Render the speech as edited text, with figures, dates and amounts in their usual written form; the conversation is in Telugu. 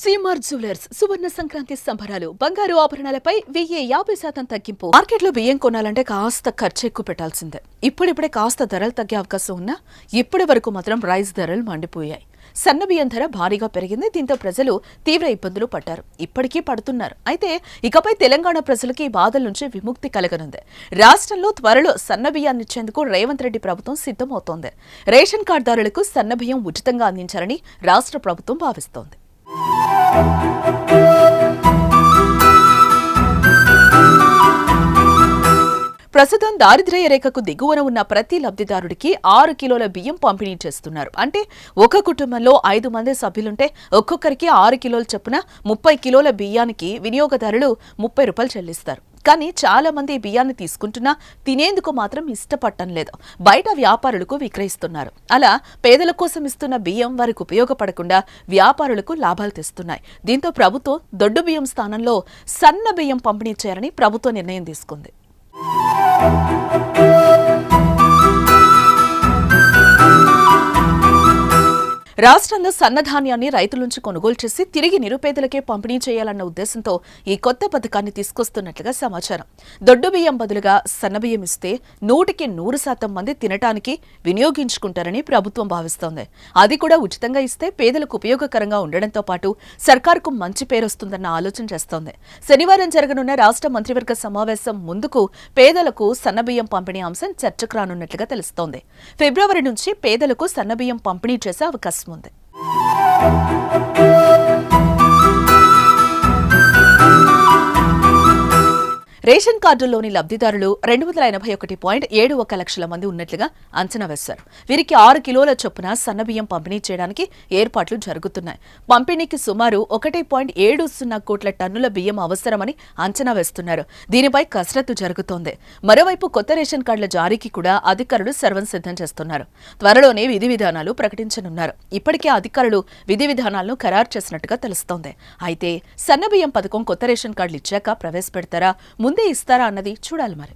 సీమార్ జ్యువెలర్స్ సువర్ణ సంక్రాంతి సంబరాలు బంగారు ఆభరణాలపై 1050% తగ్గింపు. మార్కెట్లో బియ్యం కొనాలంటే కాస్త ఖర్చు ఎక్కువ పెట్టాల్సిందే. ఇప్పుడిప్పుడే కాస్త ధరలు తగ్గే అవకాశం ఉన్నా ఇప్పటి వరకు మాత్రం రైస్ ధరలు మండిపోయాయి. సన్న బియ్యం ధర భారీగా పెరిగింది. దీంతో ప్రజలు తీవ్ర ఇబ్బందులు పడ్డారు, ఇప్పటికీ పడుతున్నారు. అయితే ఇకపై తెలంగాణ ప్రజలకి ఈ బాధల నుంచి విముక్తి కలగనుంది. రాష్ట్రంలో త్వరలో సన్న బియ్యాన్ని ఇచ్చేందుకు రేవంత్ రెడ్డి ప్రభుత్వం సిద్ధమవుతోంది. రేషన్ కార్డుదారులకు సన్న బియ్యం ఉచితంగా అందించాలని రాష్ట్ర ప్రభుత్వం భావిస్తోంది. ప్రస్తుతం దారిద్ర్య రేఖకు దిగువన ఉన్న ప్రతి లబ్ధిదారుడికి 6 కిలోల బియ్యం పంపిణీ చేస్తున్నారు. అంటే ఒక కుటుంబంలో 5 మంది సభ్యులుంటే ఒక్కొక్కరికి 6 కిలోల చొప్పున 30 కిలోల బియ్యానికి వినియోగదారులు 30 రూపాయలు చెల్లిస్తారు. కానీ చాలా మంది బియ్యాన్ని తీసుకుంటున్నా తినేందుకు మాత్రం ఇష్టపడటం లేదు. బయట వ్యాపారులకు విక్రయిస్తున్నారు. అలా పేదల కోసం ఇస్తున్న బియ్యం వారికి ఉపయోగపడకుండా వ్యాపారులకు లాభాలు తెస్తున్నాయి. దీంతో ప్రభుత్వం దొడ్డు బియ్యం స్థానంలో సన్న బియ్యం పంపిణీ చేయాలని ప్రభుత్వం నిర్ణయం తీసుకుంది. రాష్ట్రంలో సన్నధాన్యాన్ని రైతుల నుంచి కొనుగోలు చేసి తిరిగి నిరుపేదలకే పంపిణీ చేయాలన్న ఉద్దేశంతో ఈ కొత్త పథకాన్ని తీసుకొస్తున్నట్లుగా సమాచారం. దొడ్డు బియ్యం బదులుగా సన్నబియ్యం ఇస్తే 100% మంది తినటానికి వినియోగించుకుంటారని ప్రభుత్వం భావిస్తోంది. అది కూడా ఉచితంగా ఇస్తే పేదలకు ఉపయోగకరంగా ఉండడంతో పాటు సర్కారుకు మంచి పేరొస్తుందన్న ఆలోచన చేస్తోంది. శనివారం జరగనున్న రాష్ట్ర మంత్రివర్గ సమావేశం ముందుకు పేదలకు సన్నబియ్యం పంపిణీ అంశం చర్చకు రానున్నట్లుగా తెలుస్తోంది. ఫిబ్రవరి నుంచి పేదలకు సన్నబియ్యం పంపిణీ చేసే అవకాశం ఉంది. రేషన్ కార్డుల్లోని లబ్ధిదారులు 281.71 లక్షల మంది ఉన్నట్లుగా అంచనా వేశారు. వీరికి 6 కిలోల చొప్పున సన్నబియ్యం పంపిణీ చేయడానికి ఏర్పాట్లు జరుగుతున్నాయి. పంపిణీకి సుమారు 1.70 కోట్ల టన్నుల బియ్యం అవసరమని అంచనా వేస్తున్నారు. దీనిపై కసరత్తు జరుగుతోంది. మరోవైపు కొత్త రేషన్ కార్డుల జారీకి కూడా అధికారులు సర్వం సిద్ధం చేస్తున్నారు. త్వరలోనే విధి విధానాలు ప్రకటించనున్నారు. ఇప్పటికే అధికారులు విధి విధానాలను ఖరారు చేసినట్టుగా తెలుస్తోంది. అయితే సన్నబియ్యం పథకం కొత్త రేషన్ కార్డులు ఇచ్చాక ప్రవేశపెడతారా, ముందే ఇస్తారా అన్నది చూడాలి మరి.